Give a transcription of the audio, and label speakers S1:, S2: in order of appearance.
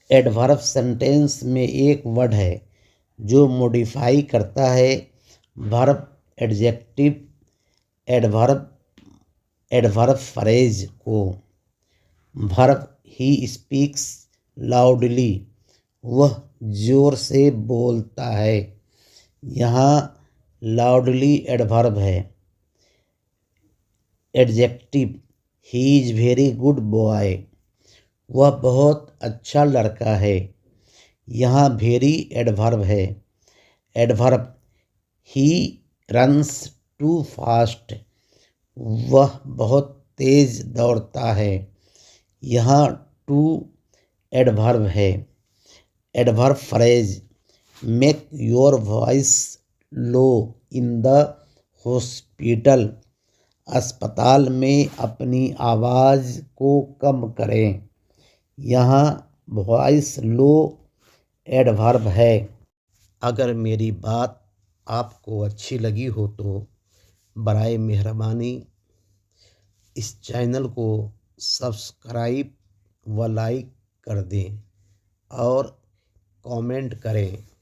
S1: Adverb sentence में एक word है जो मॉडिफाई करता है verb, adjective, adverb, adverb phrase को। वर्ब ही स्पीक्स लाउडली, वह जोर से बोलता है। यहाँ लाउडली एडवर्ब है। Adjective he is very good boy, वह बहुत अच्छा लड़का है। यहाँ वेरी एडवर्ब है। Adverb he runs too fast, वह बहुत तेज दौड़ता है। यहाँ टू एडवर्ब है। Adverb phrase make your voice low in the hospital, अस्पताल में अपनी आवाज़ को कम करें। यहाँ वॉइस लो एडवर्ब है। अगर मेरी बात आपको अच्छी लगी हो तो बराए मेहरबानी इस चैनल को सब्सक्राइब व लाइक कर दें और कमेंट करें।